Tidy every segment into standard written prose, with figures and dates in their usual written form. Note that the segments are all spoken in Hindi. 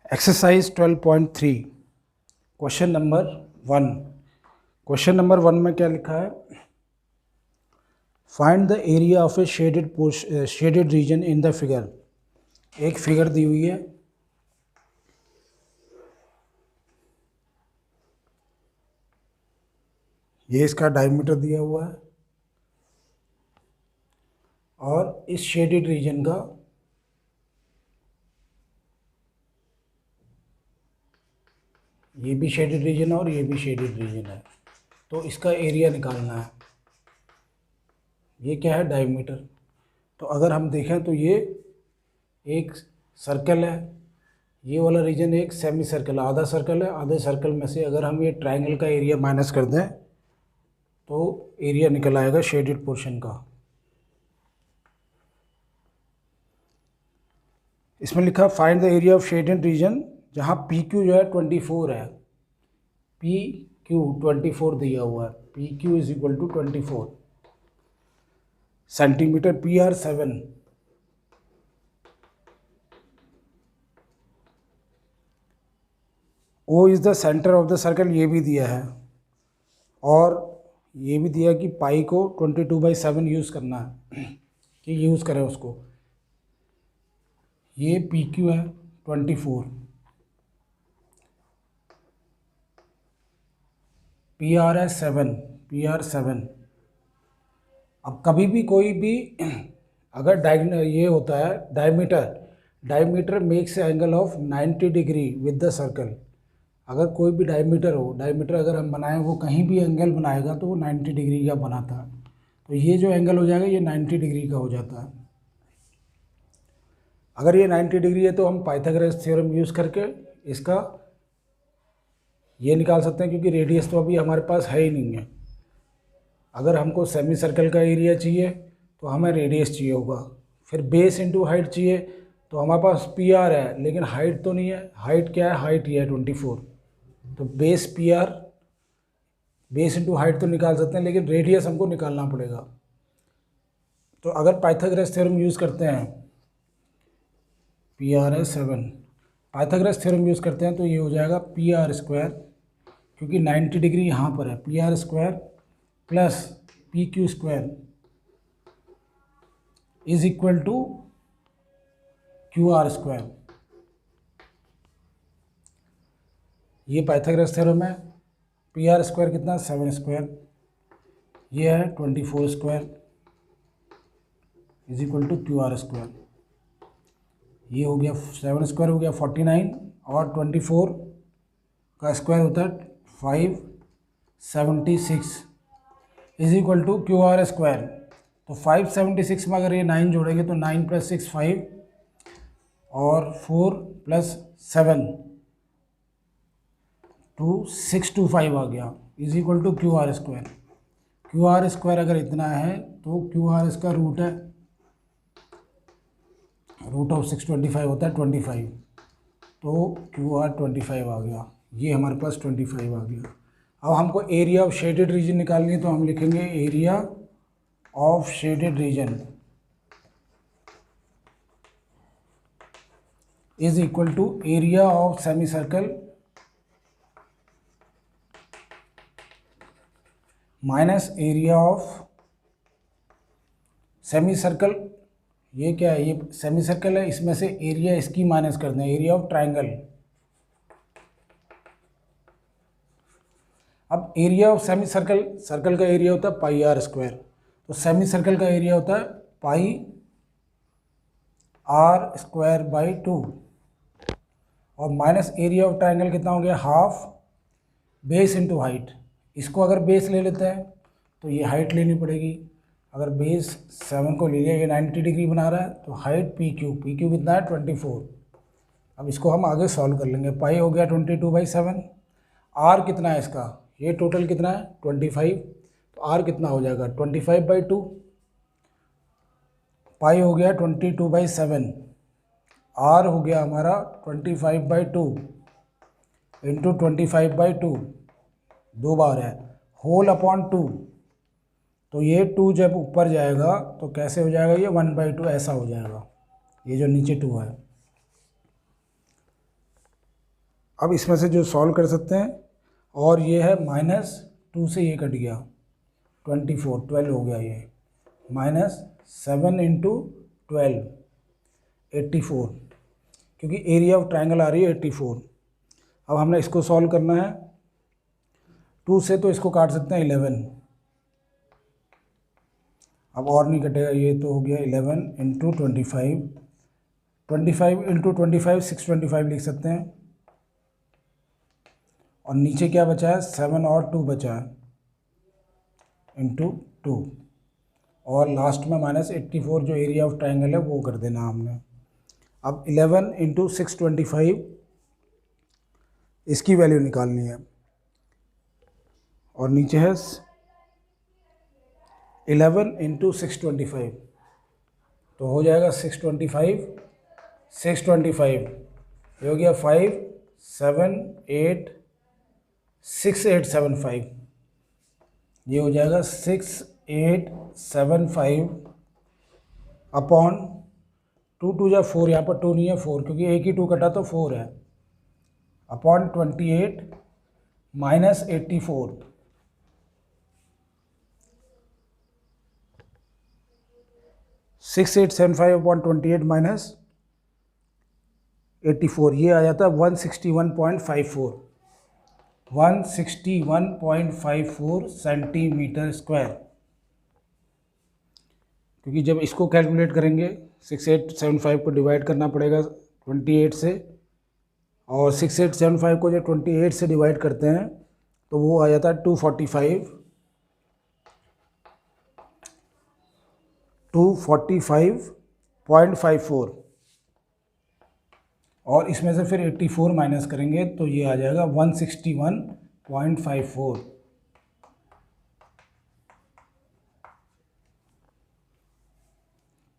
Exercise 12.3 question number 1। Question number 1 में क्या लिखा है? Find the area of A shaded region in the figure. एक फिगर दी हुई है, ये इसका डायमीटर दिया हुआ है और इस शेडेड रीजन का ये भी शेडेड रीजन है और ये भी शेडेड रीजन है, तो इसका एरिया निकालना है। ये क्या है? डायमीटर। तो अगर हम देखें तो ये एक सर्कल है, ये वाला रीजन एक सेमी सर्कल है, आधा सर्कल है। आधे सर्कल में से अगर हम ये ट्रायंगल का एरिया माइनस कर दें तो एरिया निकल आएगा शेडेड पोर्शन का। इसमें लिखा find the area of shaded reason, जहाँ पी क्यू जो है 24 है। पी क्यू 24 दिया हुआ है। P Q is equal to 24 centimetre. P R 7। O is the centre of the circle, ये भी दिया है। और ये भी दिया कि पाई को 22/7 यूज़ करना है कि यूज़ करें उसको। ये पी क्यू है 24, पी आर है 7, पी आर 7। अब कभी भी कोई भी अगर ये होता है diameter makes angle of 90 degree with the circle. अगर कोई भी डायमीटर हो, डायमीटर अगर हम बनाएं, वो कहीं भी एंगल बनाएगा तो वो 90 डिग्री का बनाता है। तो ये जो एंगल हो जाएगा ये 90 डिग्री का हो जाता है। अगर ये 90 डिग्री है तो हम पाइथागोरस थ्योरम यूज़ करके इसका ये निकाल सकते हैं, क्योंकि रेडियस तो अभी हमारे पास है ही नहीं है। अगर हमको सेमी सर्कल का एरिया चाहिए तो हमें रेडियस चाहिए होगा, फिर बेस इंटू हाइट चाहिए, तो हमारे पास पी आर है लेकिन हाइट तो नहीं है। हाइट क्या है? हाइट ये है 24। तो base P R, base into height तो निकाल सकते हैं, लेकिन रेडियस हमको निकालना पड़ेगा। तो अगर पाइथागोरस थ्योरम यूज़ करते हैं, पी आर है 7, पाइथागोरस थ्योरम यूज़ करते हैं तो ये हो जाएगा पी आर स्क्वायर, क्योंकि 90 डिग्री यहाँ पर है, P R square plus P Q square is equal to Q R square. ये पाइथागोरस थ्योरम है। पी आर स्क्वायर कितना? 7 स्क्वायर। ये है 24 square is equal to Q R square. ये हो गया 7 स्क्वायर हो गया 49, और 24 का स्क्वायर होता है 576 is equal to Q R square. तो 576 में अगर ये 9 जोड़ेंगे तो 9 + 6 5, और 4 + 7 625 आ गया, is equal to Q R square. Q R square अगर इतना है तो क्यू आर इसका रूट है, रूट ऑफ 625 होता है 25, तो क्यू आर 25 आ गया। ये हमारे पास 25 आ गया। अब हमको एरिया ऑफ शेडेड रीजन निकालनी है, तो हम लिखेंगे area of shaded region is equal to area of semicircle minus area of semicircle. ये क्या है? ये सेमी सर्कल है, इसमें से एरिया इसकी माइनस कर दें, एरिया ऑफ ट्रायंगल। अब area of semi circle, circle का एरिया होता है पाई आर स्क्वायर, तो सेमी सर्कल का एरिया होता है पाई आर स्क्वायर बाई 2, और माइनस एरिया ऑफ ट्रायंगल कितना हो गया? Half base into height. इसको अगर बेस ले लेते हैं तो ये हाइट लेनी पड़ेगी। अगर बेस 7 को ले लिया, ये 90 डिग्री बना रहा है, तो हाइट पी क्यू कितना है? 24। अब इसको हम आगे सॉल्व कर लेंगे। पाई हो गया 22/7। आर कितना है इसका? ये टोटल कितना है? 25। तो आर कितना हो जाएगा? 25/2। पाई हो गया 22/7, आर हो गया हमारा 25/2 इंटू 25/2, 2 बार है, होल अपॉन 2। तो ये 2 जब ऊपर जाएगा तो कैसे हो जाएगा? ये 1/2 ऐसा हो जाएगा, ये जो नीचे 2 है। अब इसमें से जो सॉल्व कर सकते हैं, और ये है -2 से ये कट गया 24, 12 हो गया ये, -7 × 12 84, क्योंकि एरिया ऑफ ट्रायंगल आ रही है 84। अब हमने इसको सॉल्व करना है 2 से, तो इसको काट सकते हैं 11, अब और नहीं कटेगा, ये तो हो गया 11 × 25, 25 × 25 625 लिख सकते हैं, और नीचे क्या बचा है 7 और 2 बचा है × 2, और लास्ट में -84 जो एरिया ऑफ ट्रायंगल है वो कर देना हमने। अब 11 × 625 इसकी वैल्यू निकालनी है, और नीचे है 11 × 625, तो हो जाएगा 625 ये हो गया 5 7 8 6875, ये हो जाएगा 6875 अपॉन 2 2 या 4, यहाँ पर 2 नहीं है 4, क्योंकि एक ही 2 कटा तो 4 है, अपॉन 28 -84, 6875 अपॉन 28 -84, ये आ जाता है 161.54 सेंटीमीटर स्क्वायर। क्योंकि जब इसको कैलकुलेट करेंगे 6875 को डिवाइड करना पड़ेगा 28 से, और 6875 को जब 28 से डिवाइड करते हैं तो वो आ जाता है 245.54, और इसमें से फिर 84 माइनस करेंगे तो ये आ जाएगा 161.54।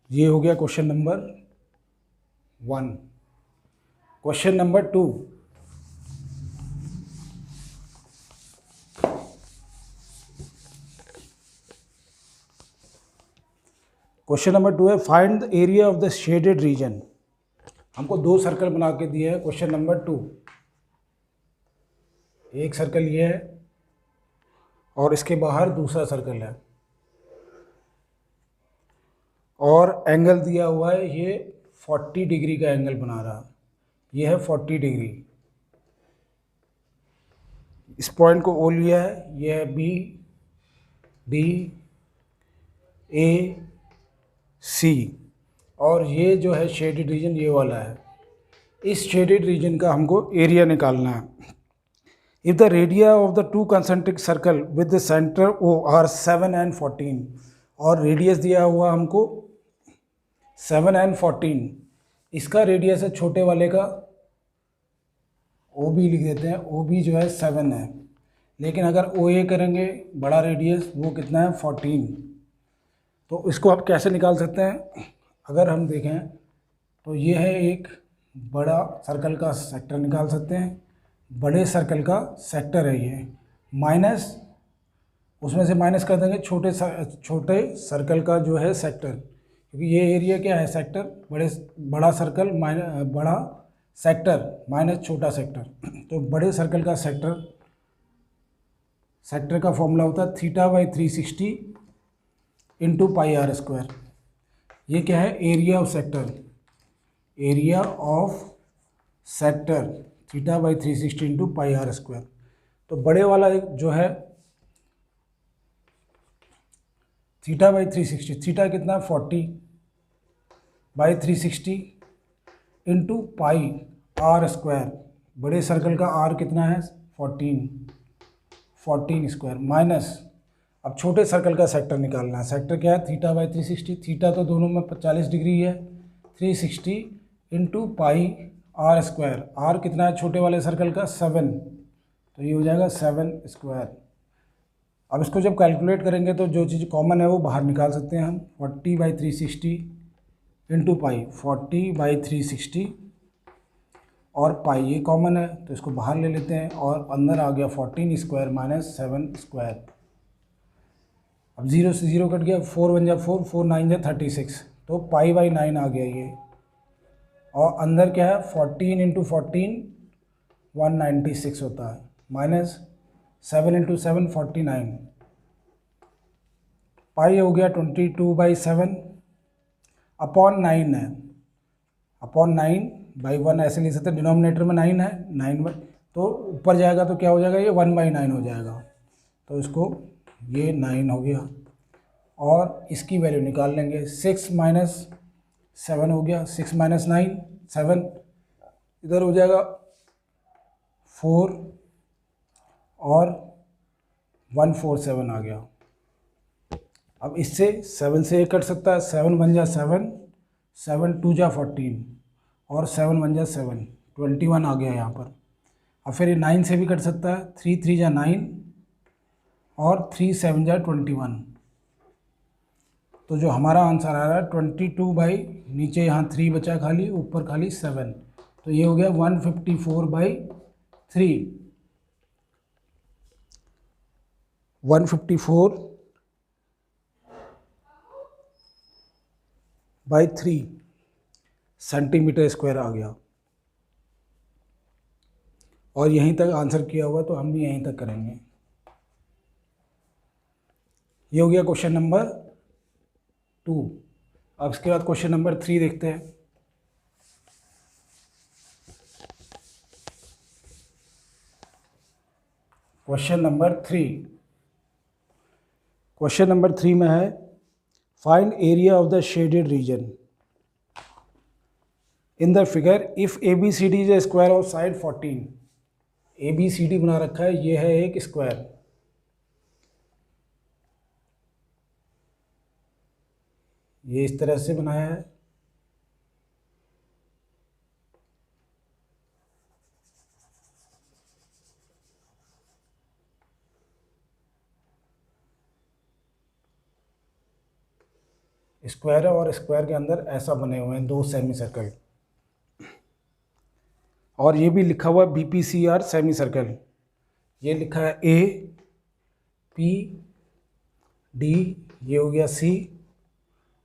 ये हो गया question number 1। Question number 2, question number 2 है find the area of the shaded reason. हमको 2 सर्कल बना के दिए हैं क्वेश्चन नंबर 2। एक सर्कल ये है और इसके बाहर दूसरा सर्कल है, और एंगल दिया हुआ है, ये 40 डिग्री का एंगल बना रहा, ये है 40 डिग्री। इस पॉइंट को ओ लिया है, ये है बी, डी, ए, सी, और ये जो है शेडेड रीजन ये वाला है। इस शेडेड रीजन का हमको एरिया निकालना है। If the radii of the 2 concentric circle with the centre O are 7 and 14, और रेडियस दिया हुआ हमको 7 and 14, इसका रेडियस है छोटे वाले का, ओ बी लिख देते हैं, ओ बी जो है 7 है, लेकिन अगर ओ ए करेंगे बड़ा रेडियस वो कितना है 14। तो इसको आप कैसे निकाल सकते हैं? अगर हम देखें तो ये है एक बड़ा सर्कल का सेक्टर निकाल सकते हैं, बड़े सर्कल का सेक्टर है ये, माइनस उसमें से माइनस कर देंगे छोटे सर्कल का जो है सेक्टर, क्योंकि ये एरिया क्या है सेक्टर, बड़ा सर्कल बड़ा सेक्टर माइनस छोटा सेक्टर। तो बड़े सर्कल का सेक्टर का फॉर्मूला होता है θ/360 × πr²। ये क्या है area of sector, area of sector θ/360 × πr²। तो बड़े वाला जो है θ/360, थीटा कितना 40/360 × πr²। बड़े सर्कल का r कितना है 14 स्क्वायर, माइनस अब छोटे सर्कल का सेक्टर निकालना है। सेक्टर क्या है θ/360, थीटा तो दोनों में 40 डिग्री है, 360 × πr²। r कितना है छोटे वाले सर्कल का 7, तो ये हो जाएगा 7 स्क्वायर। अब इसको जब कैलकुलेट करेंगे तो जो चीज़ कॉमन है वो बाहर निकाल सकते हैं हम, 40/360 × पाई, 40/360 और पाई ये कॉमन है तो इसको बाहर ले लेते हैं, और अंदर आ गया 14 स्क्वायर माइनस 7 स्क्वायर। अब 0 से 0 कट गया, 4 बन जा 4, 4 9 जा 36, तो π/9 आ गया ये। और अंदर क्या है 14 × 14 196 होता है, माइनस 7 इंटू 7 49, पाई हो गया 22/7 अपॉन 9 है, अपॉन 9/1 ऐसे लिख सकते हैं, डिनोमिनेटर में 9 है, 9 तो ऊपर जाएगा तो क्या हो जाएगा, ये 1/9 हो जाएगा, तो इसको ये 9 हो गया, और इसकी वैल्यू निकाल लेंगे। 6 माइनस 7 हो गया, 6 माइनस 9 7, इधर हो जाएगा 4 और 147 आ गया। अब इससे 7 से ये कट सकता है, 7 बन जा 7, 7 2 जा 14 और 7 बन जा 7, 21 आ गया यहाँ पर। अब फिर ये 9 से भी कट सकता है, 3 3 जा 9 और 3 7 जा 21, तो जो हमारा आंसर आ रहा है 22 नीचे यहाँ 3 बचा खाली, ऊपर खाली 7, तो ये हो गया 154/3, 154/3 सेंटीमीटर स्क्वायर आ गया। और यहीं तक आंसर किया हुआ, तो हम भी यहीं तक करेंगे। ये हो गया क्वेश्चन नंबर 2। अब इसके बाद क्वेश्चन नंबर 3 देखते हैं। क्वेश्चन नंबर 3 में है, find area of the shaded region in the figure if ABCD is a square of side 14। ABCD बना रखा है, ये है एक स्क्वायर, ये इस तरह से बनाया है, स्क्वायर है, और स्क्वायर के अंदर ऐसा बने हुए हैं 2 सेमी सर्कल, और ये भी लिखा हुआ है BPCR सेमी सर्कल। ये लिखा है APD, ये हो गया C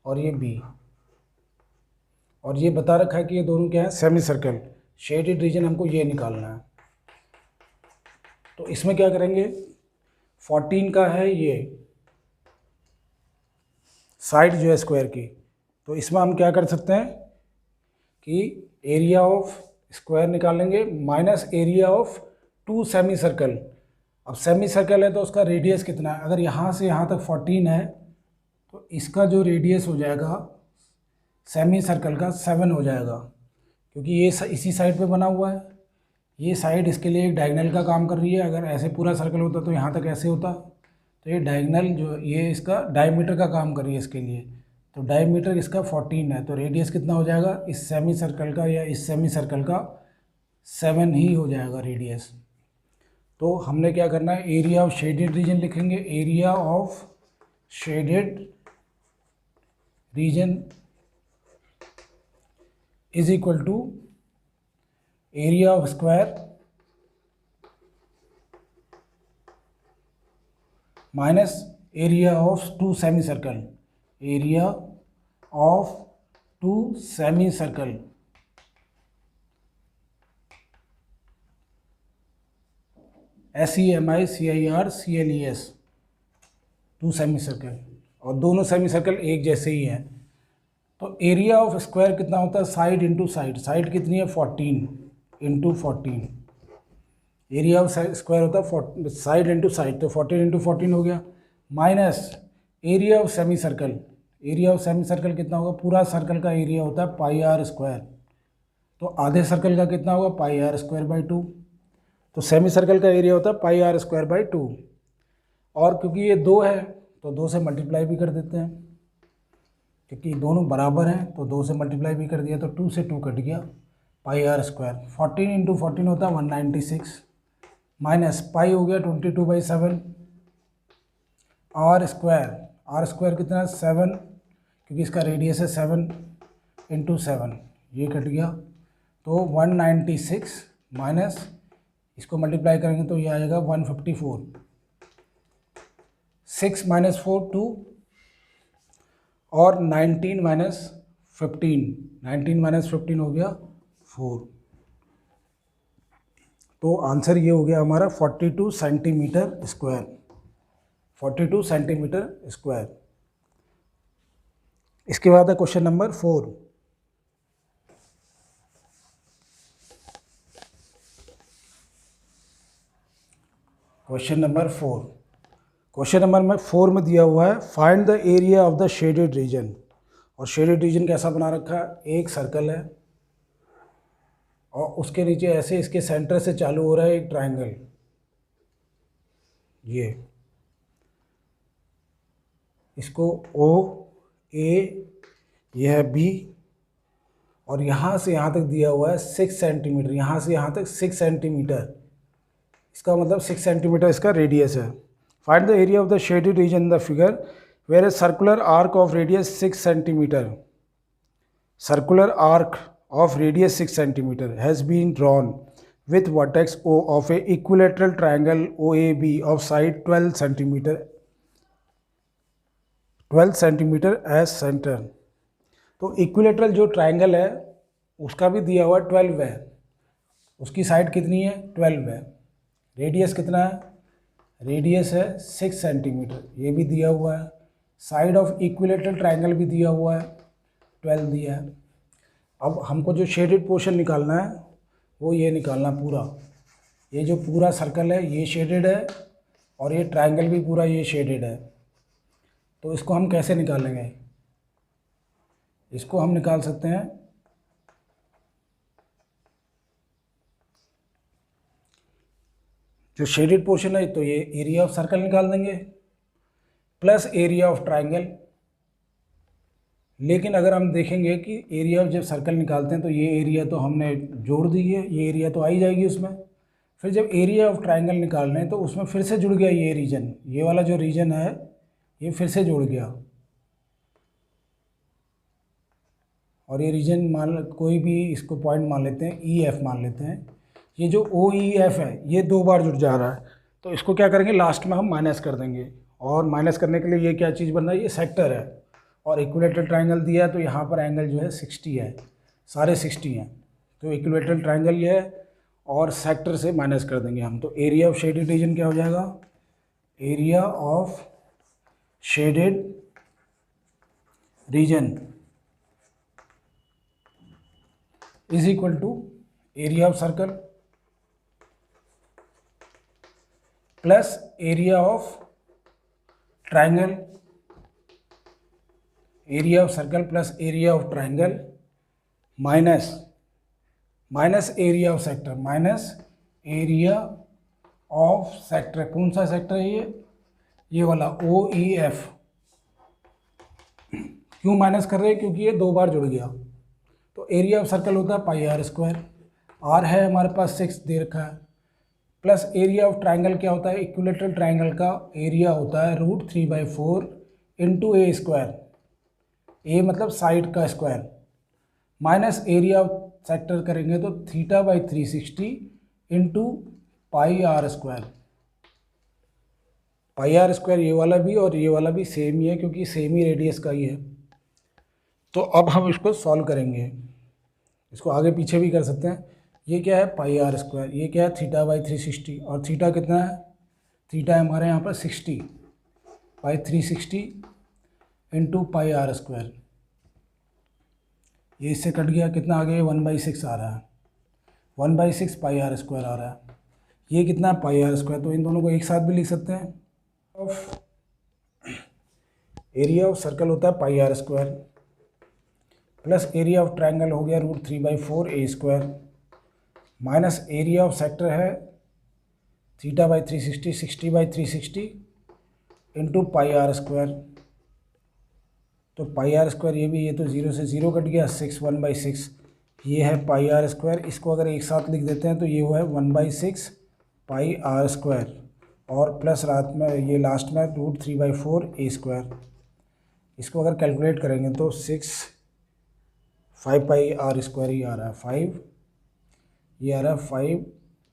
और ये B, और ये बता रखा है कि ये दोनों क्या है, सेमी सर्कल। शेडेड रीजन हमको ये निकालना है, तो इसमें क्या करेंगे, 14 का है ये साइड जो है स्क्वायर की, तो इसमें हम क्या कर सकते हैं कि एरिया ऑफ स्क्वायर निकालेंगे minus area of 2 semi circle. अब सेमी सर्कल है तो उसका रेडियस कितना है, अगर यहाँ से यहाँ तक 14 है तो इसका जो रेडियस हो जाएगा सेमी सर्कल का 7 हो जाएगा, क्योंकि ये इसी साइड पे बना हुआ है, ये साइड इसके लिए एक डायगोनल का काम कर रही है। अगर ऐसे पूरा सर्कल होता तो यहाँ तक ऐसे होता, तो ये डायगोनल जो ये इसका डायमीटर का काम कर रही है इसके लिए, तो डायमीटर इसका 14 है, तो रेडियस कितना हो जाएगा इस सेमी सर्कल का, या इस सेमी सर्कल का 7 ही हो जाएगा रेडियस। तो हमने क्या करना है, एरिया ऑफ शेडेड रीजन लिखेंगे, area of shaded region is equal to area of square minus area of 2 semicircle, area of 2 semicircle SEMICIRCLES 2 semicircle, और दोनों सेमी सर्कल एक जैसे ही हैं। तो एरिया ऑफ स्क्वायर कितना होता है, साइड इंटू साइड, साइड कितनी है 14 इंटू 14, एरिया ऑफ स्क्वायर होता है साइड इंटू साइड, तो 14 इंटू 14 हो गया, minus area of semicircle, area of semi circle कितना होगा, पूरा सर्कल का एरिया होता है πr², तो आधे सर्कल का कितना होगा πr²/2, तो सेमी सर्कल का एरिया होता है πr²/2, और क्योंकि ये 2 है तो 2 से मल्टीप्लाई भी कर देते हैं, क्योंकि दोनों बराबर हैं तो 2 से मल्टीप्लाई भी कर दिया, तो 2 से 2 कट गया, πr², 14 इंटू 14 होता है 196, माइनस पाई हो गया 22/7, r² कितना है 7, क्योंकि इसका रेडियस है 7 इंटू 7, ये कट गया, तो 196 माइनस इसको मल्टीप्लाई करेंगे तो ये आएगा 154, 6 माइनस 4 2, और 19 माइनस 15, 19 माइनस 15 हो गया 4, तो आंसर ये हो गया हमारा 42 सेंटीमीटर स्क्वायर, 42 सेंटीमीटर स्क्वायर। इसके बाद है question number 4। Question number 4, question number 4 में दिया हुआ है find the area of the shaded reason. और शेडेड रीजन कैसा बना रखा है, एक सर्कल है और उसके नीचे ऐसे इसके सेंटर से चालू हो रहा है एक ट्रायंगल, ये इसको ओ ए, यह है बी, और यहाँ से यहाँ तक दिया हुआ है 6 सेंटीमीटर, यहाँ से यहाँ तक 6 सेंटीमीटर, इसका मतलब 6 सेंटीमीटर इसका रेडियस है। Find the area of the shaded region in the figure where a circular arc of radius 6 centimetre, circular arc of radius 6 cm has been drawn with vertex O of a equilateral triangle OAB of side 12 cm as center। तो इक्विलेटरल जो ट्रायंगल है उसका भी दिया हुआ 12 है, उसकी साइड कितनी है 12 है, रेडियस कितना है, रेडियस है 6 सेंटीमीटर, ये भी दिया हुआ है, साइड ऑफ इक्विलेटरल ट्रायंगल भी दिया हुआ है 12 दिया है। अब हमको जो शेडेड पोर्शन निकालना है वो ये निकालना पूरा, ये जो पूरा सर्कल है ये शेडेड है और ये ट्रायंगल भी पूरा ये शेडेड है। तो इसको हम कैसे निकालेंगे, इसको हम निकाल सकते हैं जो शेडेड पोर्शन है तो ये एरिया ऑफ सर्कल निकाल देंगे प्लस एरिया ऑफ ट्रायंगल। लेकिन अगर हम देखेंगे कि एरिया ऑफ जब सर्कल निकालते हैं तो ये एरिया तो हमने जोड़ दी है, ये एरिया तो आ ही जाएगी उसमें। फिर जब एरिया ऑफ ट्रायंगल निकालना है तो उसमें फिर से जुड़ गया ये रीजन, ये वाला जो रीजन है ये फिर से जुड़ गया, और ये रीजन मान कोई भी इसको पॉइंट मान लेते हैं, ई एफ मान लेते हैं। ये जो ओ ई एफ है ये 2 बार जुड़ जा रहा है, तो इसको क्या करेंगे लास्ट में हम माइनस कर देंगे, और माइनस करने के लिए ये क्या चीज़ बन रहा है, ये सेक्टर है और इक्विलेटरल ट्रायंगल दिया है तो यहाँ पर एंगल जो है 60 है, सारे 60 हैं, तो इक्विलेटरल ट्रायंगल ये है और सेक्टर से माइनस कर देंगे हम। तो एरिया ऑफ शेडेड रीजन क्या हो जाएगा, area of shaded region is equal to area of circle plus area of triangle, area of circle plus area of triangle minus area of sector, minus area of sector. कौन सा सेक्टर है ये वाला ओ ई एफ। क्यों माइनस कर रहे हैं, क्योंकि ये 2 बार जुड़ गया। तो एरिया ऑफ सर्कल होता है पाई आर स्क्वायर, आर है हमारे पास 6 दे रखा है, प्लस एरिया ऑफ ट्रायंगल क्या होता है, इक्विलेटरल ट्रायंगल का एरिया होता है √3/4 इंटू ए स्क्वायर, ए मतलब साइड का square, minus area of sector करेंगे तो θ/360 into pi r square. Pi r square ये वाला भी और ये वाला भी सेम ही है क्योंकि सेम ही रेडियस का ही है। तो अब हम इसको सॉल्व करेंगे, इसको आगे पीछे भी कर सकते हैं। ये क्या है पाई आर स्क्वायर, ये क्या है θ/360, और थीटा कितना है, थीटा है हमारे यहाँ पर 60/360 इंटू पाई आर स्क्वायर। ये इससे कट गया, कितना आ गया 1/6 आ रहा है, 1/6 पाई आर स्क्वायर आ रहा है। ये कितना है पाई आर स्क्वायर, तो इन दोनों को एक साथ भी लिख सकते हैं। ऑफ एरिया ऑफ सर्कल होता है pi r square plus area of triangle हो गया √3/4 A square minus area of sector है θ/360 60/360 इंटू पाई आर स्क्वायर। तो पाई आर स्क्वायर ये भी, ये तो 0 से 0 कट गया, 6 1/6 ये है पाई आर स्क्वायर। इसको अगर एक साथ लिख देते हैं तो ये हुआ है 1/6 पाई आर स्क्वायर और प्लस रात में ये लास्ट में √3/4 ए स्क्वायर। इसको अगर कैलकुलेट करेंगे तो 5 पाई आर स्क्वायर ही आ रहा है, 5 ये आ रहा है 5,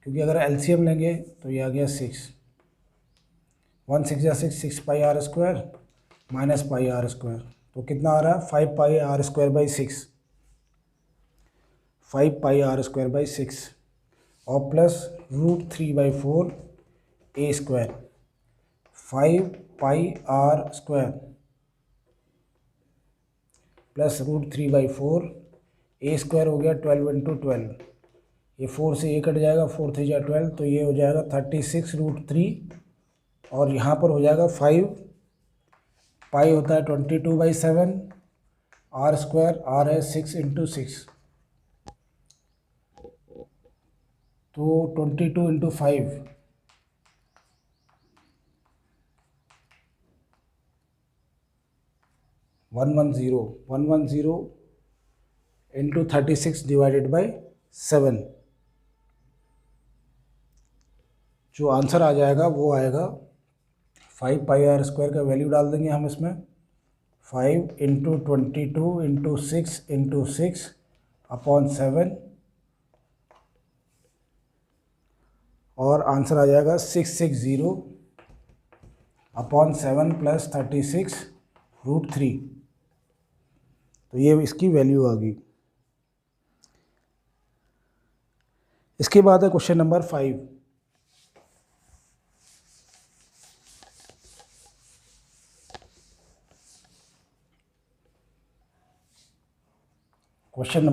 क्योंकि अगर एलसीएम लेंगे तो ये आ गया 6, 1 6 या 6 pi r square minus pi r square, तो कितना आ रहा है 5 pi r square by 6, 5 pi r square by 6। और plus √3/4 A square 5πr² plus √3/4 A square हो गया 12 × 12, ये 4 से ये कट जाएगा, 4 3 जा 12, तो ये हो जाएगा 36√3 और यहाँ पर हो जाएगा 5 पाई होता है 22/7 r², r है 6 × 6, तो 22 × 5 110 × 36 /7, जो आंसर आ जाएगा वो आएगा 5πr² का वैल्यू डाल देंगे हम इसमें, 5 × 22 × 6 × 6/7 और आंसर आ जाएगा 660/7 + 36√3, तो ये इसकी वैल्यू आ गई। इसके बाद है क्वेश्चन नंबर 5। क्वेश्चन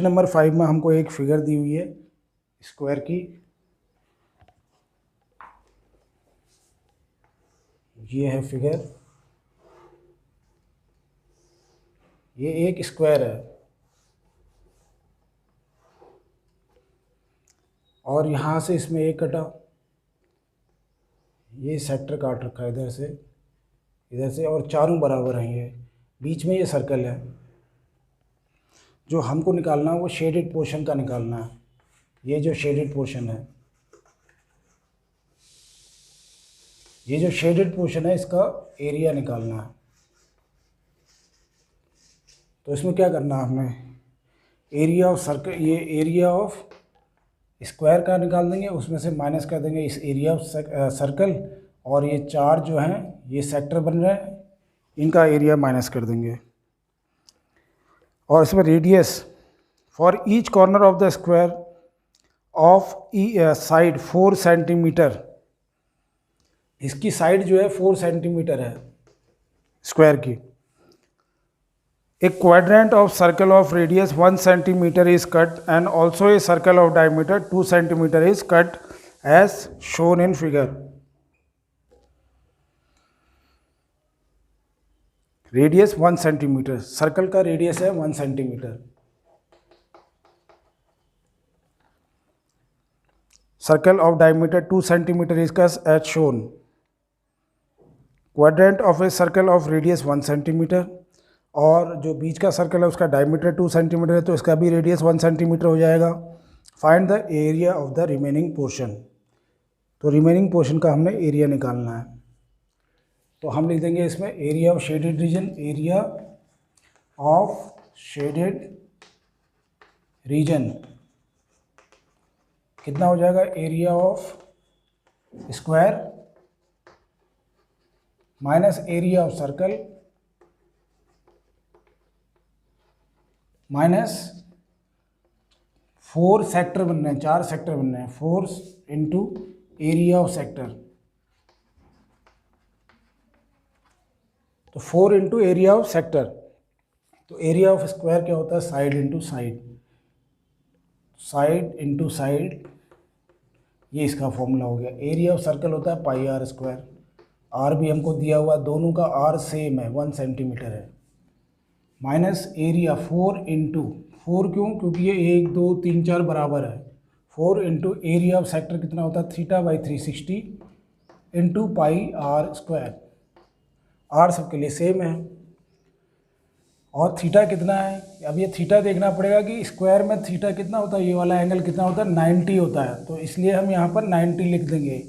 नंबर 5 में हमको एक फिगर दी हुई है स्क्वायर की, ये है फिगर, ये एक स्क्वायर है और यहाँ से इसमें एक कटा, ये सेक्टर काट रखा है इधर से और चारों बराबर हैं, ये बीच में ये सर्कल है। जो हमको निकालना है वो शेडेड पोर्शन का निकालना है, ये जो शेडेड पोर्शन है, ये जो शेडेड पोर्शन है इसका एरिया निकालना है। तो इसमें क्या करना है हमें, एरिया ऑफ सर्कल, ये एरिया ऑफ स्क्वायर का निकाल देंगे, उसमें से माइनस कर देंगे इस एरिया ऑफ सर्कल, और ये चार जो हैं ये सेक्टर बन रहे हैं, इनका एरिया माइनस कर देंगे। और इसमें radius for each corner of the square of side 4 centimetre, इसकी साइड जो है 4 सेंटीमीटर है स्क्वायर की। A quadrant of circle of radius 1 centimeter is cut and also a circle of diameter 2 centimeter is cut as shown in figure. Radius 1 centimetre, circle का रेडियस है 1 centimetre. Circle of diameter 2 centimetre is cut as shown. Quadrant of a circle of radius 1 centimetre, और जो बीच का सर्कल है उसका डायमीटर 2 सेंटीमीटर है, तो इसका भी रेडियस 1 सेंटीमीटर हो जाएगा। Find the area of the remaining portion, तो रिमेनिंग पोर्शन का हमने एरिया निकालना है। तो हम लिख देंगे इसमें area of shaded region, area of shaded reason कितना हो जाएगा, area of square minus area of circle minus 4 sector बन रहे हैं, 4 सेक्टर बन रहे हैं, 4 × एरिया ऑफ सेक्टर, तो 4 × एरिया ऑफ सेक्टर। तो एरिया ऑफ स्क्वायर क्या होता है, side into side, side into side, ये इसका फॉर्मूला हो गया। एरिया ऑफ सर्कल होता है πr², आर भी हमको दिया हुआ, दोनों का आर सेम है 1 सेंटीमीटर है, माइनस एरिया 4 × 4, क्यों, क्योंकि ये 1 2 3 4 बराबर है, 4 × एरिया ऑफ सेक्टर कितना होता है θ/360 × πr², आर सबके लिए सेम है। और थीटा कितना है, अब ये थीटा देखना पड़ेगा कि स्क्वायर में थीटा कितना होता है, ये वाला एंगल कितना होता है, 90 होता है, तो इसलिए हम यहाँ पर 90 लिख देंगे,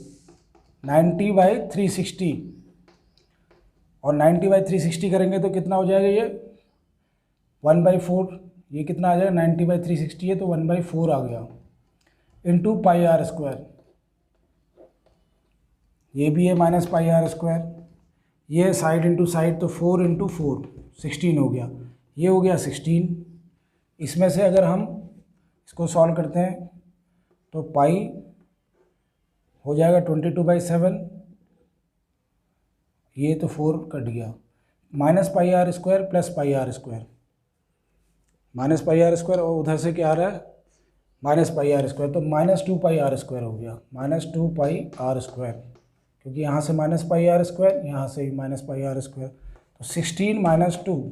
90/360, और 90/360 करेंगे तो कितना हो जाएगा, ये 1/4, ये कितना आ जाएगा, 90/360 है तो 1/4 आ गया, इंटू πr², ये भी है माइनस πr², ये साइड इंटू साइड, तो 4 × 4 16 हो गया, ये हो गया 16। इसमें से अगर हम इसको सॉल्व करते हैं तो पाई हो जाएगा 22/7, ये तो 4 कट गया, -πr² प्लस πr², -πr² और उधर से क्या आ रहा है -πr², तो -2πr² हो गया, -2πr², क्योंकि यहाँ से -πr², यहाँ से भी -πr², तो 16 - 2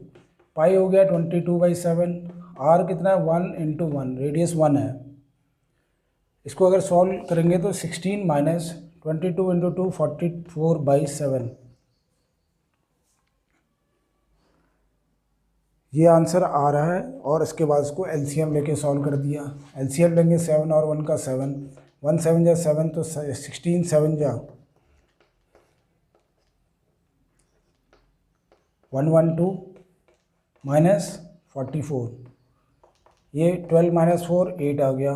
पाई हो गया 22/7, r कितना है 1 × 1, रेडियस 1 है। इसको अगर सॉल्व करेंगे तो 16 - 22 × 2 44/7, ये आंसर आ रहा है। और इसके बाद इसको एलसीएम लेके सॉल्व कर दिया। एलसीएम लेंगे 7 और 1 का 7, 1 7 जा 7, तो 16 7 जा 112 -44, ये 12 - 4 8 आ गया,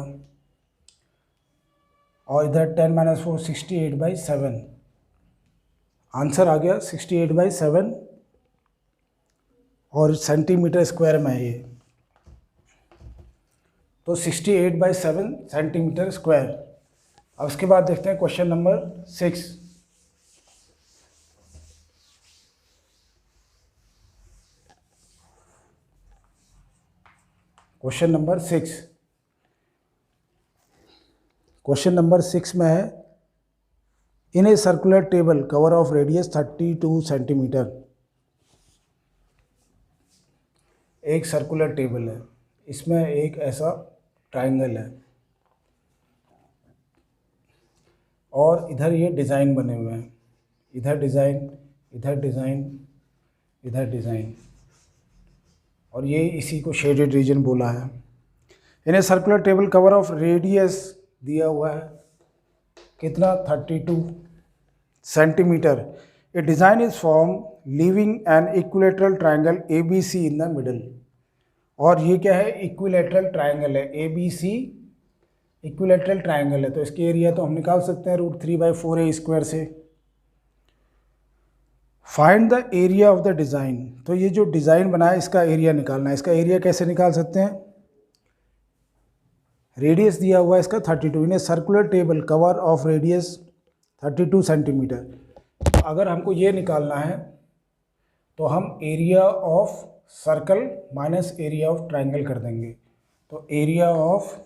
और इधर 10 - 4 68/7, आंसर आ गया 68/7, और सेंटीमीटर स्क्वायर में है ये, तो 68/7 सेंटीमीटर स्क्वायर। अब उसके बाद देखते हैं question number 6। Question number 6, question number 6 में है, in a circular table cover of radius 32 centimetre. एक सर्कुलर टेबल है, इसमें एक ऐसा ट्राइंगल है, और इधर ये डिज़ाइन बने हुए हैं, इधर डिज़ाइन, इधर डिज़ाइन, इधर डिज़ाइन, और ये इसी को शेडेड रीजन बोला है। In a circular table cover of radius दिया हुआ है कितना 32 centimetre. A design is form leaving an equilateral triangle ABC in the middle. और ये क्या है, इक्विलेटरल ट्राइंगल है, ABC इक्विलेटरल ट्राइंगल है, तो इसकी एरिया तो हम निकाल सकते हैं √3/4a² से। Find the area of the design, तो ये जो डिज़ाइन बना है इसका एरिया निकालना है। इसका एरिया कैसे निकाल सकते हैं, रेडियस दिया हुआ है इसका 32, in a circular table cover of radius 32 centimetre. अगर हमको ये निकालना है तो हम area of circle minus area of triangle कर देंगे, तो एरिया ऑफ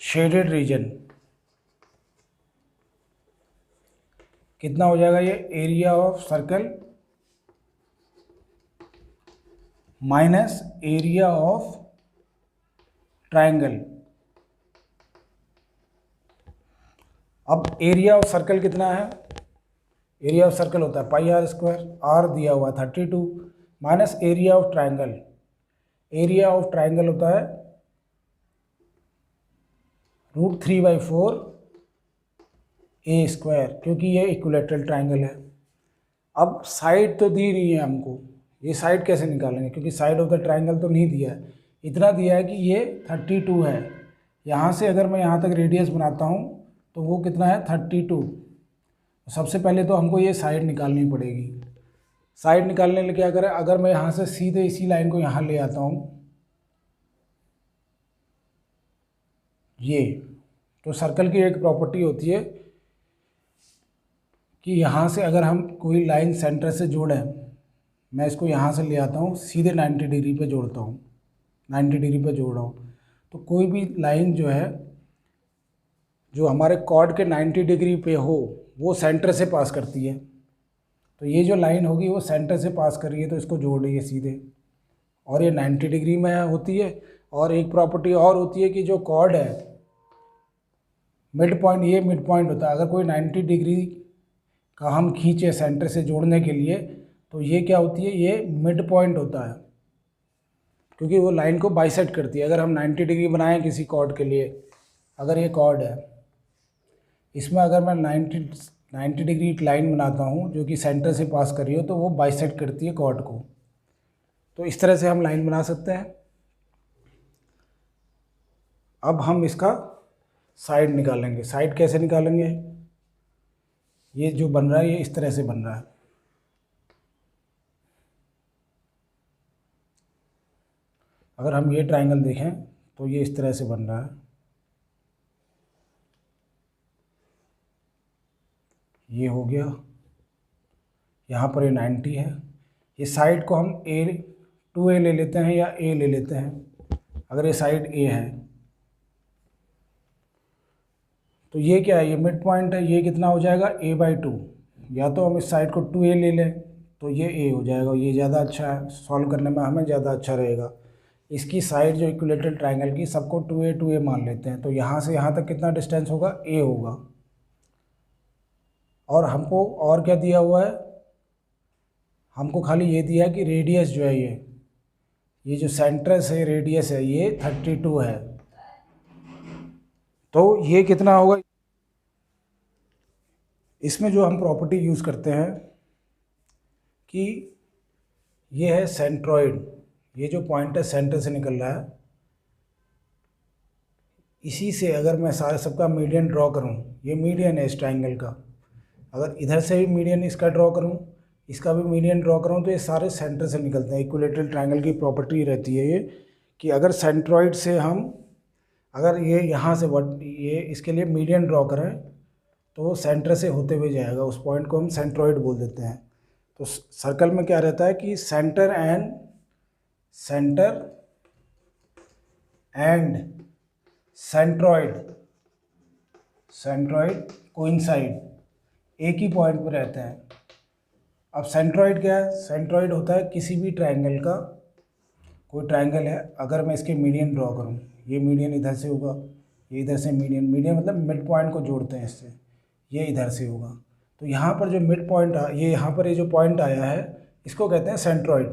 शेडेड रीजन कितना हो जाएगा, ये area of circle minus area of triangle. अब एरिया ऑफ सर्कल कितना है, एरिया ऑफ सर्कल होता है πr², r दिया हुआ 32, minus area of triangle, area of triangle होता है √3/4a², क्योंकि ये इक्विलेटरल ट्राइंगल है। अब साइड तो दी नहीं है हमको, ये साइड कैसे निकालेंगे, क्योंकि साइड ऑफ द ट्राइंगल तो नहीं दिया है, इतना दिया है कि ये 32 है। यहाँ से अगर मैं यहाँ तक रेडियस बनाता हूँ तो वो कितना है 32। सबसे पहले तो हमको ये साइड निकालनी पड़ेगी। साइड निकालने के लिए क्या करें, अगर मैं यहाँ से सीधे इसी लाइन को यहाँ ले आता हूँ, ये तो सर्कल की एक प्रॉपर्टी होती है कि यहाँ से अगर हम कोई लाइन सेंटर से जोड़ें, मैं इसको यहाँ से ले आता हूँ सीधे 90 डिग्री पे जोड़ता हूँ, 90 डिग्री पे जोड़ रहा हूँ, तो कोई भी लाइन जो है जो हमारे कॉर्ड के 90 डिग्री पे हो वो सेंटर से पास करती है। तो ये जो लाइन होगी वो सेंटर से पास कर रही है, तो इसको जोड़ रही है सीधे, और ये 90 डिग्री में होती है। और एक प्रॉपर्टी और होती है कि जो कॉर्ड है मिड पॉइंट, ये मिड पॉइंट होता है। अगर कोई 90 डिग्री का हम खींचे सेंटर से जोड़ने के लिए, तो ये क्या होती है, ये मिड पॉइंट होता है, क्योंकि वो लाइन को बाइसेक्ट करती है। अगर हम 90 डिग्री बनाएं किसी कॉर्ड के लिए, अगर ये कॉर्ड है, इसमें अगर मैं 90 डिग्री एक लाइन बनाता हूँ जो कि सेंटर से पास कर रही हो, तो वो बाइसेक्ट करती है कॉर्ड को। तो इस तरह से हम लाइन बना सकते हैं। अब हम इसका साइड निकालेंगे। साइड कैसे निकालेंगे, ये जो बन रहा है ये इस तरह से बन रहा है। अगर हम ये ट्राइंगल देखें तो ये इस तरह से बन रहा है, ये हो गया, यहाँ पर ये 90 है। ये साइड को हम A2A ले लेते हैं या A ले लेते हैं। अगर ये साइड A है तो ये क्या है, ये मिड पॉइंट है, ये कितना हो जाएगा A/2। या तो हम इस साइड को 2A ले लें तो ये A हो जाएगा, ये ज़्यादा अच्छा है, सॉल्व करने में हमें ज़्यादा अच्छा रहेगा। इसकी साइड जो इक्विलेटरल ट्रायंगल की सबको 2A मान लेते हैं, तो यहाँ से यहाँ तक कितना डिस्टेंस होगा, A होगा। और हमको और क्या दिया हुआ है, हमको खाली ये दिया है कि रेडियस जो है ये जो सेंटर से रेडियस है ये 32 है। तो ये कितना होगा, इसमें जो हम प्रॉपर्टी यूज़ करते हैं कि ये है सेंट्रॉइड, ये जो पॉइंट है सेंटर से निकल रहा है, इसी से अगर मैं सारे सबका मीडियन ड्रॉ करूं, ये मीडियन है इस ट्रायंगल का, अगर इधर से भी मीडियन इसका ड्रॉ करूं, इसका भी मीडियन ड्रॉ करूं, तो ये सारे सेंटर से निकलते हैं। इक्विलेटरल ट्रायंगल की प्रॉपर्टी रहती है ये कि अगर सेंट्रॉइड से हम अगर ये यहाँ से ये इसके लिए मीडियन ड्रॉ करें तो वो सेंटर से होते हुए जाएगा, उस पॉइंट को हम सेंट्रॉइड बोल देते हैं। तो सर्कल में क्या रहता है कि सेंटर एंड सेंट्रॉइड कोइंसाइड एक ही पॉइंट पर रहते हैं। अब सेंट्रॉइड क्या है, सेंट्रॉइड होता है किसी भी ट्रायंगल का, कोई ट्रायंगल है, अगर मैं इसके मीडियन ड्रॉ करूं, ये मीडियन इधर से होगा, ये इधर से मीडियन मतलब मिड पॉइंट को जोड़ते हैं इससे, ये इधर से होगा। तो यहाँ पर जो मिड पॉइंट ये यहाँ पर ये जो पॉइंट आया है इसको कहते हैं सेंट्रॉइड।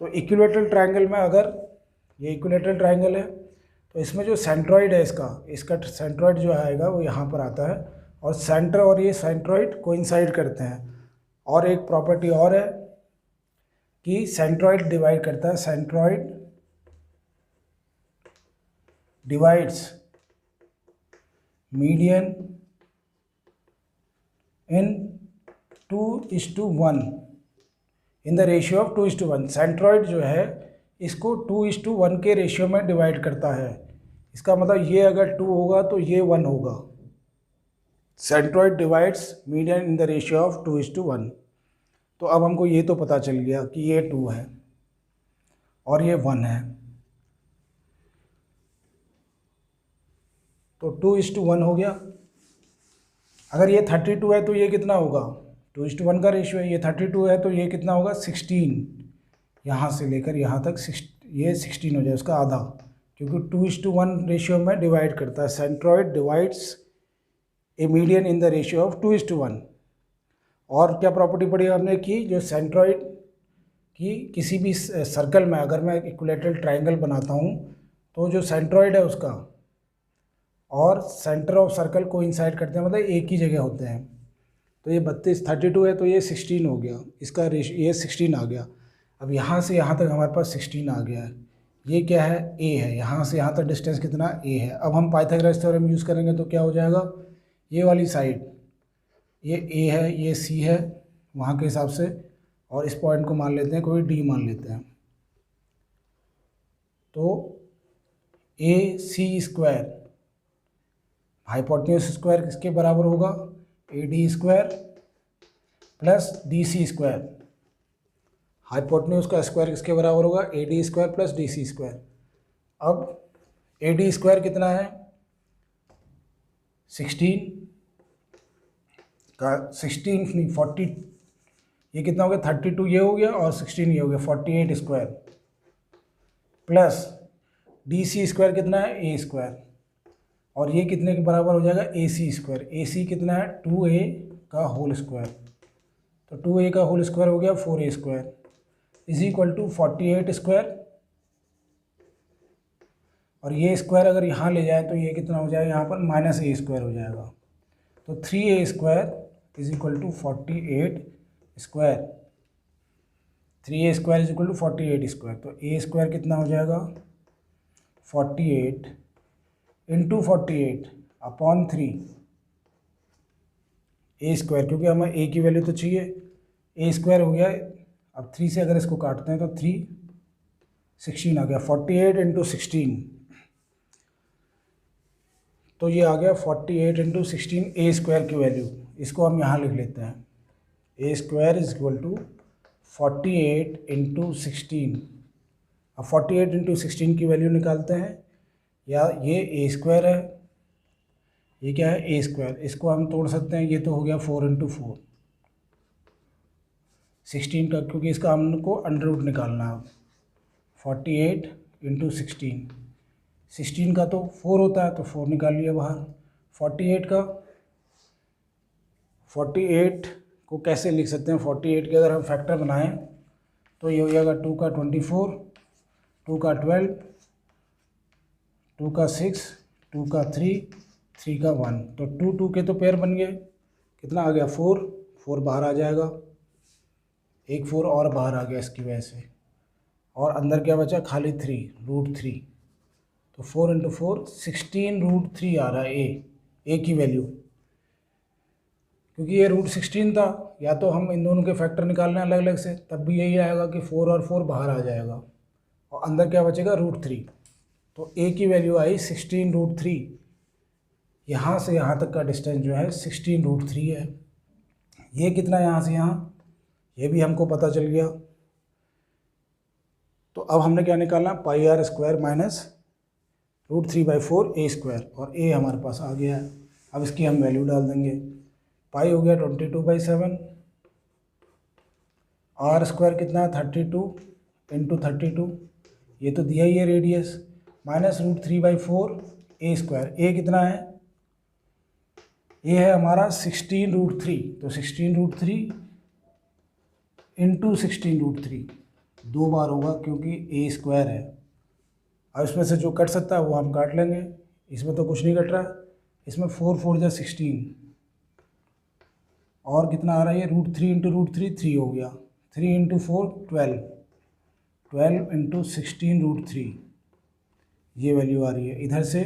तो इक्विलेटरल ट्रायंगल में अगर ये इक्विलेटरल ट्रायंगल है तो इसमें जो सेंट्रॉइड है इसका सेंट्रॉइड जो आएगा वो यहाँ पर आता है, और सेंटर और ये सेंट्रॉइड कोइंसाइड करते हैं। और एक प्रॉपर्टी और है कि सेंट्रॉइड डिवाइड करता है, centroid divides median in 2:1 in the ratio of 2:1। Centroid जो है इसको 2:1 के रेशियो में डिवाइड करता है। इसका मतलब ये अगर 2 होगा तो ये 1 होगा। Centroid divides median in the ratio of 2:1। तो अब हमको ये तो पता चल गया कि ये 2 है और ये 1 है, तो 2:1 हो गया। अगर ये 32 है तो ये कितना होगा, 2:1 का रेशियो है, ये 32 है तो ये कितना होगा 16, यहाँ से लेकर यहाँ तक ये 16 हो जाए, उसका आधा, क्योंकि 2:1 रेशियो में डिवाइड करता है। Centroid divides A median in the ratio of 2:1। और क्या प्रॉपर्टी पढ़ी हमने कि जो सेंट्रॉइड की किसी भी सर्कल में अगर मैं इक्विलेटरल ट्रायंगल बनाता हूँ तो जो सेंट्रॉइड है उसका और सेंटर ऑफ सर्कल कोइंसाइड करते हैं, मतलब एक ही जगह होते हैं। तो ये 32 है तो ये 16 हो गया, इसका रेशियो ये 16 आ गया। अब यहाँ से यहाँ तक हमारे पास 16 आ गया है। ये क्या है, A है, यहाँ से यहाँ तक डिस्टेंस कितना A है। अब हम पाइथागोरस थ्योरम यूज़ करेंगे तो क्या हो जाएगा, ये वाली साइड ये A है, ये C है वहाँ के हिसाब से, और इस पॉइंट को मान लेते हैं कोई D मान लेते हैं। तो AC² हाइपोटेन्यूज स्क्वायर किसके बराबर होगा, AD² प्लस DC²। हाइपोटेन्यूज का स्क्वायर किसके बराबर होगा, AD² प्लस DC²। अब AD² कितना है 16 का 16 नहीं 40, ये कितना हो गया 32 ये हो गया और 16 ये हो गया 48² प्लस DC² कितना है A², और ये कितने के बराबर हो जाएगा AC²। AC कितना है 2A का होल स्क्वायर, तो 2A का होल स्क्वायर हो गया 4A² इज इक्वल टू 48²। और ये स्क्वायर अगर यहाँ ले जाए तो ये कितना हो जाएगा यहाँ पर -A² हो जाएगा। तो 3A² is equal to 48²। 3A² is equal to 48²। तो A² कितना हो जाएगा 48 इंटू 48 अपॉन 3 A², क्योंकि हमें A की वैल्यू तो चाहिए, A² हो गया। अब 3 से अगर इसको काटते हैं तो 3 16 आ गया, 48 इंटू 16, तो ये आ गया 48 इंटू 16 A² की वैल्यू इसको हम यहाँ लिख लेते हैं, A square is equal to 48 into 16। अब 48 इंटू 16 की वैल्यू निकालते हैं, या ये ए स्क्वायर है, ये क्या है ए स्क्वायर, इसको हम तोड़ सकते हैं, ये तो हो गया 4 इंटू 4 16 का, क्योंकि इसका हमको अंडर रूट निकालना है। 48 इंटू 16 का तो 4 होता है, तो 4 निकाल लिया बाहर। 48 को कैसे लिख सकते हैं, 48 के अगर हम फैक्टर बनाएं तो ये हो जाएगा 2 का 24, 2 का 12, 2 का 6, 2 का 3, 3 का 1, तो 2 2 के तो पेयर बन गए। कितना आ गया 4, 4 बाहर आ जाएगा, एक 4 और बाहर आ गया इसकी वजह से, और अंदर क्या बचा खाली 3 रूट 3, तो 4 इंटू 4 16 रूट 3 आ रहा है ए की वैल्यू, क्योंकि ये रूट 16 था। या तो हम इन दोनों के फैक्टर निकालने अलग अलग से, तब भी यही आएगा कि 4 और 4 बाहर आ जाएगा, और अंदर क्या बचेगा रूट 3, तो ए की वैल्यू आई 16 रूट 3। यहाँ से यहाँ तक का डिस्टेंस जो है 16 रूट 3 है। ये कितना यहाँ से यहाँ, ये भी हमको पता चल गया। तो अब हमने क्या निकालना, pi r square minus root 3/4 A square, और ए हमारे पास आ गया है। अब इसकी हम वैल्यू डाल देंगे, पाई हो गया 22/7, आर स्क्वायर कितना है 32 इंटू 32, ये तो दिया ही है radius, minus root 3/4 A square, ए कितना है, ये है हमारा 16 रूट 3, तो 16 रूट 3 इंटू 16 रूट 3 दो बार होगा, क्योंकि ए स्क्वायर है। अब इसमें से जो कट सकता है वो हम काट लेंगे, इसमें तो कुछ नहीं कट रहा, इसमें 4 4 जा 16, और कितना आ रहा है ये रूट 3 इंटू रूट 3 3 हो गया, 3 इंटू 4 12, 12 इंटू 16 रूट 3, ये वैल्यू आ रही है। इधर से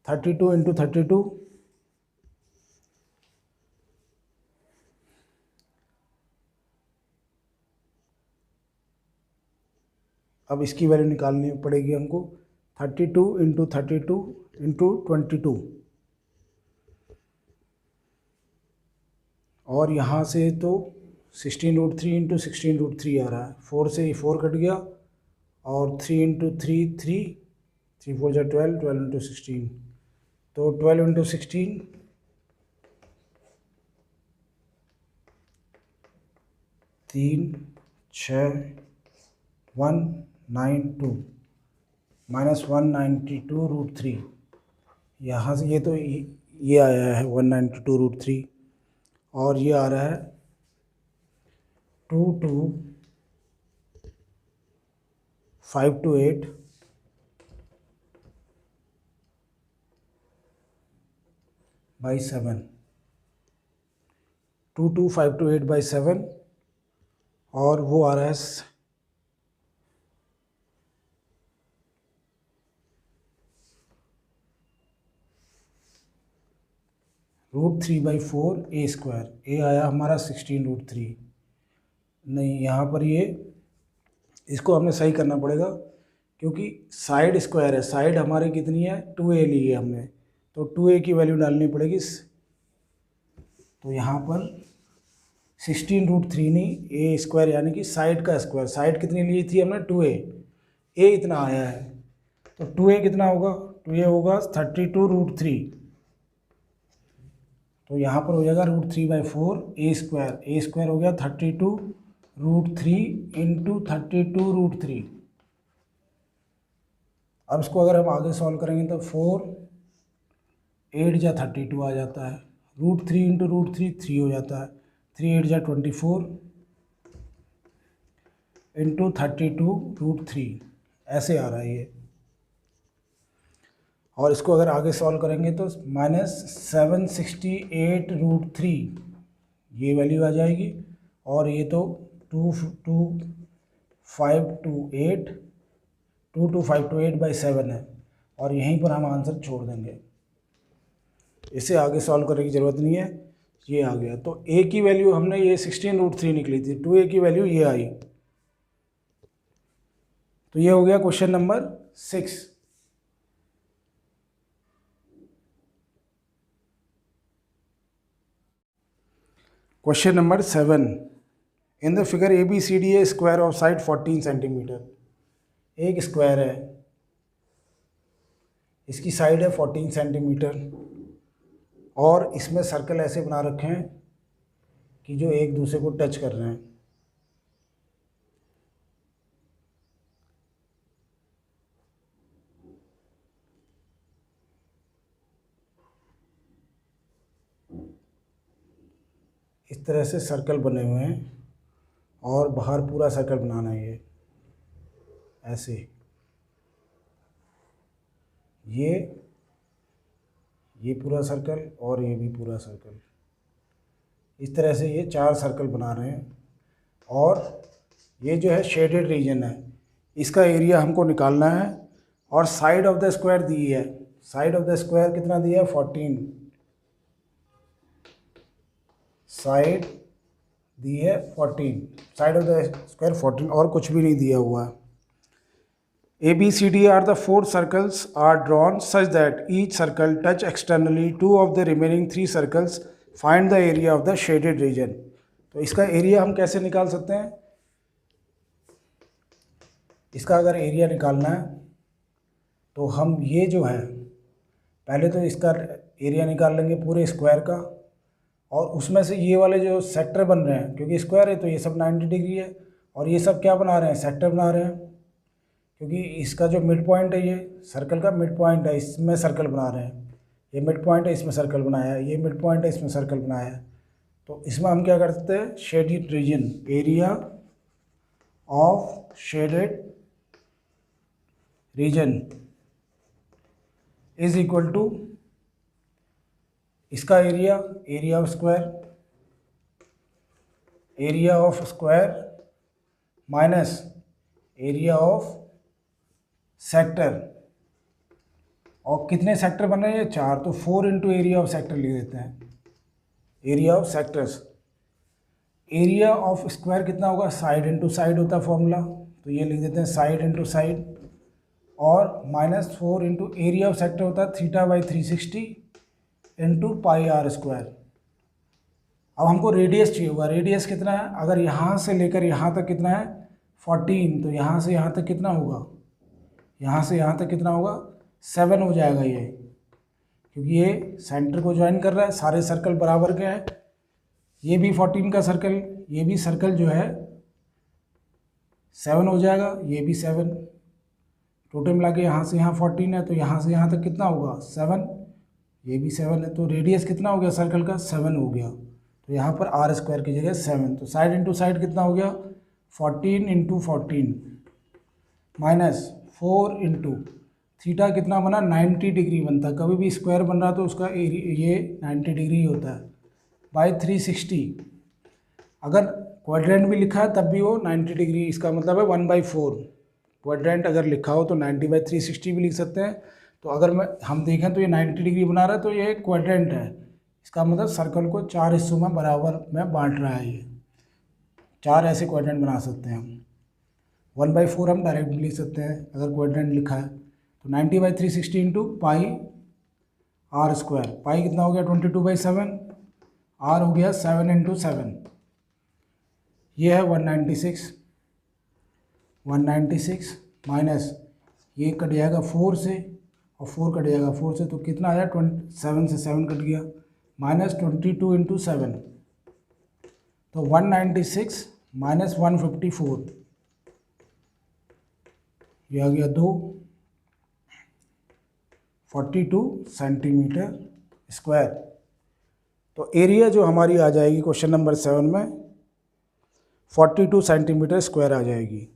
32 इंटू 32, अब इसकी वैल्यू निकालनी पड़ेगी हमको, 32 इंटू 32 इंटू 22, और यहाँ से तो 16 रूट 3 इंटू 16 रूट 3 आ रहा है, 4 से 4 कट गया, और 3 इंटू 3 3, 3 4 जा 12, 12 इंटू 16, तो 12 इंटू 16 3 6 192 माइनस 192 रूट 3, यहाँ से ये तो ये आया है 192 रूट 3, और ये आ रहा है 22528 बाई 7, 22528 बाई 7, और वो आ रहा है रूट 3/4 ए स्क्वायर, ए आया हमारा 16 रूट 3, नहीं यहाँ पर ये इसको हमें सही करना पड़ेगा, क्योंकि साइड स्क्वायर है, साइड हमारी कितनी है 2a ली है हमने, तो 2a की वैल्यू डालनी पड़ेगी, तो यहाँ पर 16 रूट 3 नहीं, ए स्क्वायर यानी कि साइड का स्क्वायर, साइड कितनी ली थी हमने 2a, ए इतना आया है, तो 2a कितना होगा, 2a होगा 32 रूट 3, तो यहाँ पर हो जाएगा रूट 3/4 ए स्क्वायर हो गया 32 रूट 3 इंटू 32 रूट 3। अब इसको अगर हम आगे सॉल्व करेंगे तो 4 8 जा 32 आ जाता है, रूट 3 इंटू रूट 3 3 हो जाता है, 3 8 जा 24 इंटू 32 रूट 3, ऐसे आ रहा है ये। और इसको अगर आगे सॉल्व करेंगे तो माइनस 768 रूट 3, ये वैल्यू आ जाएगी, और ये तो 2258 बाई 7 है, और यहीं पर हम आंसर छोड़ देंगे, इसे आगे सॉल्व करने की ज़रूरत नहीं है, ये आ गया। तो ए की वैल्यू हमने ये 16 रूट 3 निकली थी, 2a की वैल्यू ये आई, तो ये हो गया question number 6। Question number 7, in the figure ABCD A square of side 14 centimetre. एक स्क्वायर है, इसकी साइड है 14 सेंटीमीटर और इसमें सर्कल ऐसे बना रखे हैं कि जो एक दूसरे को टच कर रहे हैं। इस तरह से सर्कल बने हुए हैं और बाहर पूरा सर्कल बनाना है ये ऐसे। ये पूरा सर्कल और ये भी पूरा सर्कल, इस तरह से ये 4 सर्कल बना रहे हैं। और ये जो है शेडेड रीजन है, इसका एरिया हमको निकालना है। और साइड ऑफ द स्क्वायर दी है, साइड ऑफ द स्क्वायर कितना दिया है 14, साइड दी है 14, साइड ऑफ द स्क्वायर 14 और कुछ भी नहीं दिया हुआ है। ABCD are the 4 circles are drawn such that each circle touch externally 2 of the remaining 3 circles. Find the area of the shaded region. तो इसका एरिया हम कैसे निकाल सकते हैं? इसका अगर एरिया निकालना है तो हम ये जो है पहले तो इसका एरिया निकाल लेंगे पूरे स्क्वायर का, और उसमें से ये वाले जो सेक्टर बन रहे हैं, क्योंकि स्क्वायर है तो ये सब 90 डिग्री है, और ये सब क्या बना रहे हैं, सेक्टर बना रहे हैं। क्योंकि इसका जो मिड पॉइंट है, ये सर्कल का मिड पॉइंट है, इसमें सर्कल बना रहे हैं। ये मिड पॉइंट है, इसमें सर्कल बनाया है, ये मिड पॉइंट है, इसमें सर्कल बनाया है। तो इसमें हम क्या करते हैं, shaded region, area of shaded region is equal to इसका area, area of square minus area of sector. और कितने सेक्टर बन रहे हैं, 4, तो 4 इंटू एरिया ऑफ सेक्टर लिख देते हैं, area of sectors. Area of square कितना होगा, साइड इंटू साइड होता है फॉर्मूला, तो ये लिख देते हैं साइड इंटू साइड, और minus 4 into area of sector होता है θ/360 इंटू πr²। अब हमको रेडियस चाहिए होगा, रेडियस कितना है, अगर यहाँ से लेकर यहाँ तक कितना है 14, तो यहाँ से यहाँ तक कितना होगा, यहाँ से यहाँ तक कितना होगा 7 हो जाएगा ये, क्योंकि ये सेंटर को ज्वाइन कर रहा है, सारे सर्कल बराबर के हैं। ये भी 14 का सर्कल, ये भी सर्कल जो है 7 हो जाएगा, ये भी 7, टोटल मिला के यहाँ से यहाँ 14 है, तो यहाँ से यहाँ तक कितना होगा 7, ये भी 7 है, तो रेडियस कितना हो गया सर्कल का 7 हो गया। तो यहाँ पर r² की जगह 7, तो साइड इंटू साइड कितना हो गया 14 इंटू 14 माइनस 4 इंटू थीटा कितना बना 90 डिग्री बनता है। कभी भी स्क्वायर बन रहा तो उसका ये 90 डिग्री होता है बाई 360। अगर क्वाड्रेंट भी लिखा है तब भी वो 90 डिग्री, इसका मतलब है 1/4। क्वाड्रेंट अगर लिखा हो तो 90/360 भी लिख सकते हैं। तो अगर हम देखें तो ये 90 डिग्री बना रहा है, तो ये क्वाड्रेंट है, इसका मतलब सर्कल को 4 हिस्सों में बराबर में बांट रहा है। ये 4 ऐसे क्वाड्रेंट बना सकते हैं हम। 1/4 हम डायरेक्ट लिख सकते हैं अगर क्वाड्रेंट लिखा है, तो 90/360 इंटू πr²। पाई कितना हो गया 22/7, r हो गया 7 इंटू 7, ये है 196 माइनस ये कट जाएगा 4 से, और 4 कट जाएगा 4 से, तो कितना आया 7 से 7 कट गया, माइनस 22 इंटू 7, तो 196 माइनस 154, ये आ गया 42 सेंटीमीटर स्क्वायर। तो एरिया जो हमारी आ जाएगी क्वेश्चन नंबर 7 में 42 सेंटीमीटर स्क्वायर आ जाएगी।